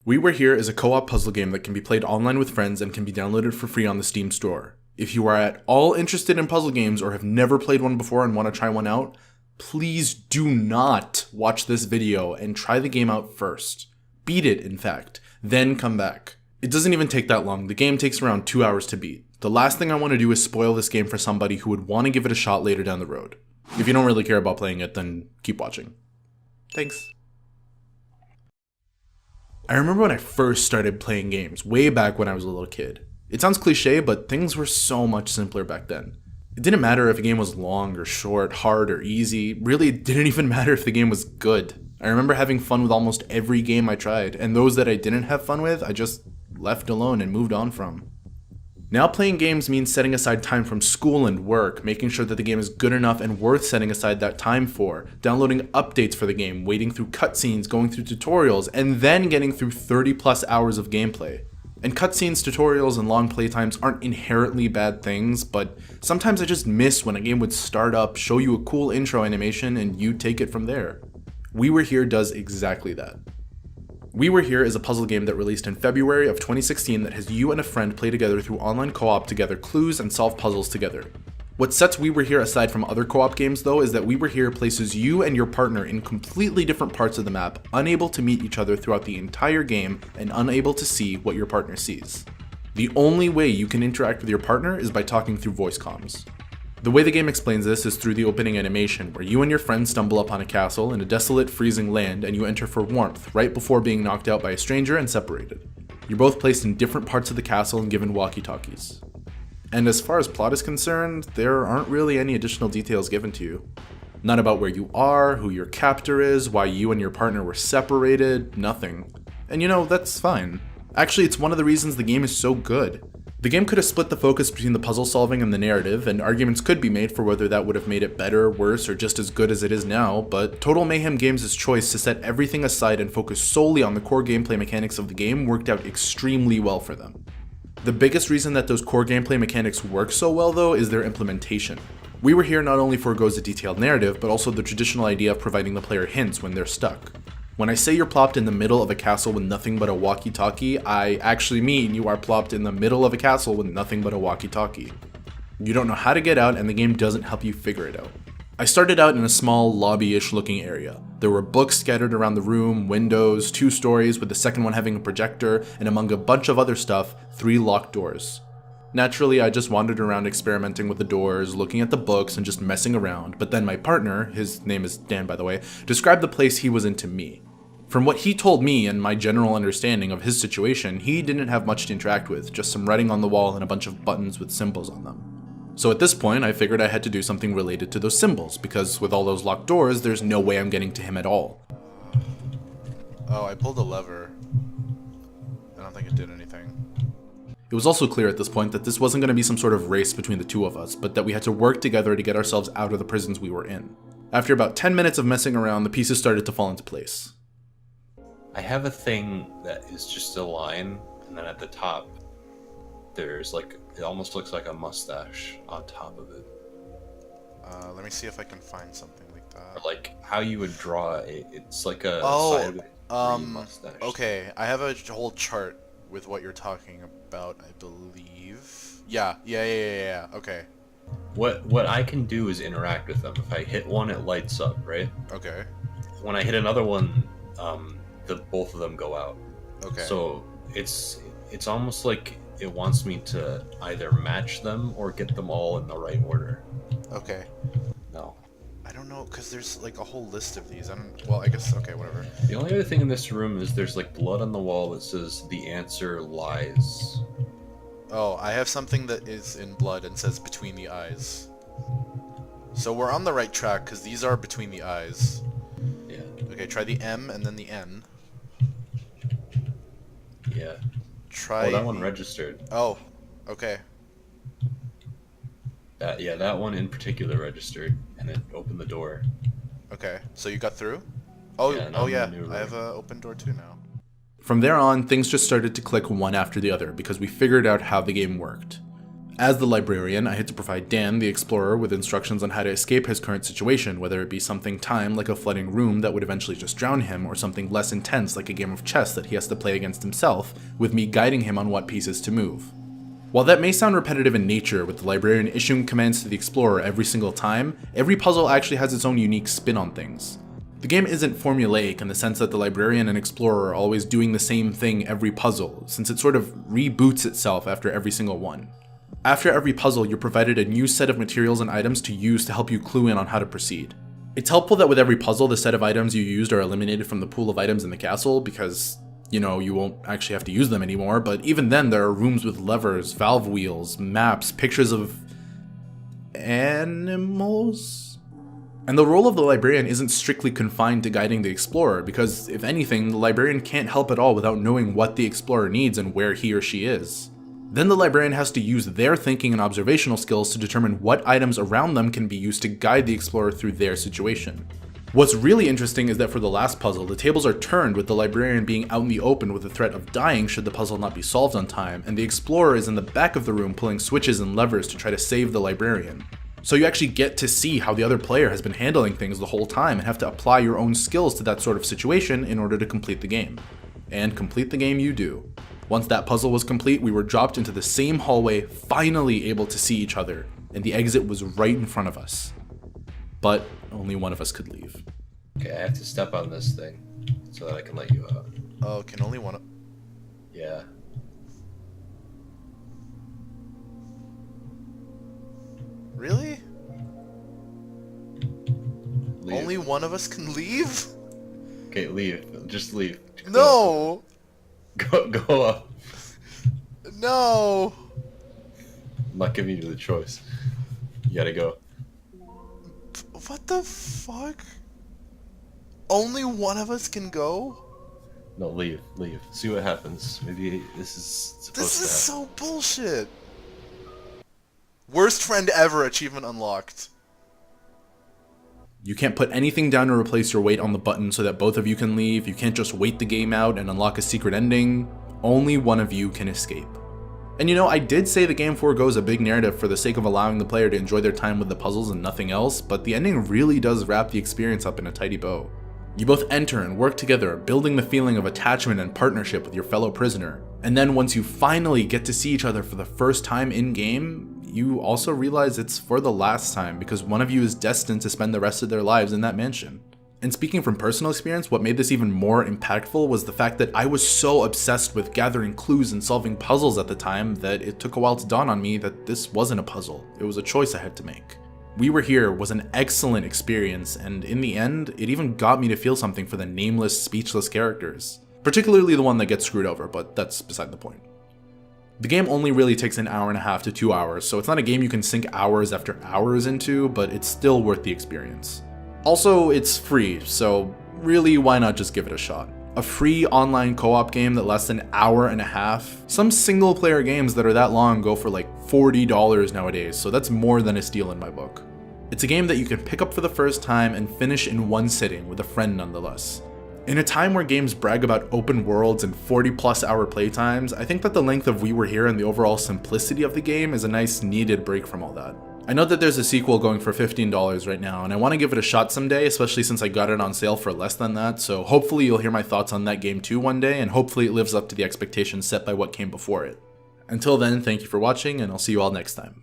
We Were Here is a co-op puzzle game that can be played online with friends and can be downloaded for free on the Steam store. If you are at all interested in puzzle games or have never played one before and want to try one out, please do not watch this video and try the game out first. Beat it, in fact, then come back. It doesn't even take that long. The game takes around 2 hours to beat. The last thing I want to do is spoil this game for somebody who would want to give it a shot later down the road. If you don't really care about playing it, then keep watching. Thanks. I remember when I first started playing games, way back when I was a little kid. It sounds cliche, but things were so much simpler back then. It didn't matter if a game was long or short, hard or easy. Really, it didn't even matter if the game was good. I remember having fun with almost every game I tried, and those that I didn't have fun with, I just left alone and moved on from. Now playing games means setting aside time from school and work, making sure that the game is good enough and worth setting aside that time for, downloading updates for the game, wading through cutscenes, going through tutorials, and then getting through 30 plus hours of gameplay. And cutscenes, tutorials, and long playtimes aren't inherently bad things, but sometimes I just miss when a game would start up, show you a cool intro animation, and you take it from there. We Were Here does exactly that. We Were Here is a puzzle game that released in February of 2016 that has you and a friend play together through online co-op to gather clues and solve puzzles together. What sets We Were Here aside from other co-op games though is that We Were Here places you and your partner in completely different parts of the map, unable to meet each other throughout the entire game and unable to see what your partner sees. The only way you can interact with your partner is by talking through voice comms. The way the game explains this is through the opening animation, where you and your friend stumble upon a castle in a desolate, freezing land and you enter for warmth right before being knocked out by a stranger and separated. You're both placed in different parts of the castle and given walkie-talkies. And as far as plot is concerned, there aren't really any additional details given to you. Not about where you are, who your captor is, why you and your partner were separated, nothing. And you know, that's fine. Actually, it's one of the reasons the game is so good. The game could have split the focus between the puzzle solving and the narrative, and arguments could be made for whether that would have made it better, worse, or just as good as it is now, but Total Mayhem Games' choice to set everything aside and focus solely on the core gameplay mechanics of the game worked out extremely well for them. The biggest reason that those core gameplay mechanics work so well though is their implementation. We Were Here not only forgoes a detailed narrative, but also the traditional idea of providing the player hints when they're stuck. When I say you're plopped in the middle of a castle with nothing but a walkie-talkie, I actually mean you are plopped in the middle of a castle with nothing but a walkie-talkie. You don't know how to get out and the game doesn't help you figure it out. I started out in a small lobby-ish looking area. There were books scattered around the room, windows, 2 stories with the second one having a projector, and among a bunch of other stuff, 3 locked doors. Naturally, I just wandered around experimenting with the doors, looking at the books, and just messing around, but then my partner, his name is Dan by the way, described the place he was in to me. From what he told me and my general understanding of his situation, he didn't have much to interact with, just some writing on the wall and a bunch of buttons with symbols on them. So at this point, I figured I had to do something related to those symbols, because with all those locked doors, there's no way I'm getting to him at all. Oh, I pulled a lever. I don't think it did anything. It was also clear at this point that this wasn't going to be some sort of race between the two of us, but that we had to work together to get ourselves out of the prisons we were in. After about 10 minutes of messing around, the pieces started to fall into place. I have a thing that is just a line, and then at the top, there's like, it almost looks like a mustache on top of it. Let me see if I can find something like that. Or like how you would draw it. It's like a sideways mustache. Okay, I have a whole chart with what you're talking about, I believe. Yeah, okay. What I can do is interact with them. If I hit one, it lights up, right? Okay. When I hit another one, both of them go out. Okay. So it's almost like it wants me to either match them or get them all in the right order. Okay. No. I don't know, because there's like a whole list of these. Well, I guess, okay, whatever. The only other thing in this room is there's like blood on the wall that says the answer lies. Oh, I have something that is in blood and says between the eyes. So we're on the right track, because these are between the eyes. Yeah. Okay, try the M and then the N. Yeah. Try. Oh, that one registered. Oh, okay. That one in particular registered, and it opened the door. Okay, so you got through? Oh, Yeah, oh I'm yeah, in the new I have room. an open door too now. From there on, things just started to click one after the other because we figured out how the game worked. As the librarian, I had to provide Dan, the explorer, with instructions on how to escape his current situation, whether it be something timed like a flooding room that would eventually just drown him, or something less intense like a game of chess that he has to play against himself, with me guiding him on what pieces to move. While that may sound repetitive in nature, with the librarian issuing commands to the explorer every single time, every puzzle actually has its own unique spin on things. The game isn't formulaic in the sense that the librarian and explorer are always doing the same thing every puzzle, since it sort of reboots itself after every single one. After every puzzle, you're provided a new set of materials and items to use to help you clue in on how to proceed. It's helpful that with every puzzle, the set of items you used are eliminated from the pool of items in the castle, because, you won't actually have to use them anymore, but even then there are rooms with levers, valve wheels, maps, pictures of animals? And the role of the librarian isn't strictly confined to guiding the explorer, because if anything, the librarian can't help at all without knowing what the explorer needs and where he or she is. Then the librarian has to use their thinking and observational skills to determine what items around them can be used to guide the explorer through their situation. What's really interesting is that for the last puzzle, the tables are turned with the librarian being out in the open with the threat of dying should the puzzle not be solved on time, and the explorer is in the back of the room pulling switches and levers to try to save the librarian. So you actually get to see how the other player has been handling things the whole time and have to apply your own skills to that sort of situation in order to complete the game. And complete the game you do. Once that puzzle was complete, we were dropped into the same hallway, finally able to see each other, and the exit was right in front of us. But only one of us could leave. Okay, I have to step on this thing so that I can let you out. Oh, can only one. Yeah. Really? Leave. Only one of us can leave? Okay, leave. Just leave. No! Go up. No! I'm not giving you the choice. You gotta go. What the fuck? Only one of us can go? No, leave. See what happens. Maybe this is supposed This to is happen. so bullshit. Worst friend ever achievement unlocked. You can't put anything down to replace your weight on the button so that both of you can leave. You can't just wait the game out and unlock a secret ending. Only one of you can escape. And I did say the game forgoes a big narrative for the sake of allowing the player to enjoy their time with the puzzles and nothing else, but the ending really does wrap the experience up in a tidy bow. You both enter and work together, building the feeling of attachment and partnership with your fellow prisoner. And then once you finally get to see each other for the first time in-game, you also realize it's for the last time because one of you is destined to spend the rest of their lives in that mansion. And speaking from personal experience, what made this even more impactful was the fact that I was so obsessed with gathering clues and solving puzzles at the time that it took a while to dawn on me that this wasn't a puzzle, it was a choice I had to make. We Were Here was an excellent experience, and in the end, it even got me to feel something for the nameless, speechless characters. Particularly the one that gets screwed over, but that's beside the point. The game only really takes an hour and a half to 2 hours, so it's not a game you can sink hours after hours into, but it's still worth the experience. Also, it's free, so really why not just give it a shot? A free online co-op game that lasts an hour and a half. Some single player games that are that long go for like $40 nowadays, so that's more than a steal in my book. It's a game that you can pick up for the first time and finish in one sitting with a friend nonetheless. In a time where games brag about open worlds and 40+ hour playtimes, I think that the length of We Were Here and the overall simplicity of the game is a nice needed break from all that. I know that there's a sequel going for $15 right now, and I want to give it a shot someday, especially since I got it on sale for less than that, so hopefully you'll hear my thoughts on that game too one day, and hopefully it lives up to the expectations set by what came before it. Until then, thank you for watching, and I'll see you all next time.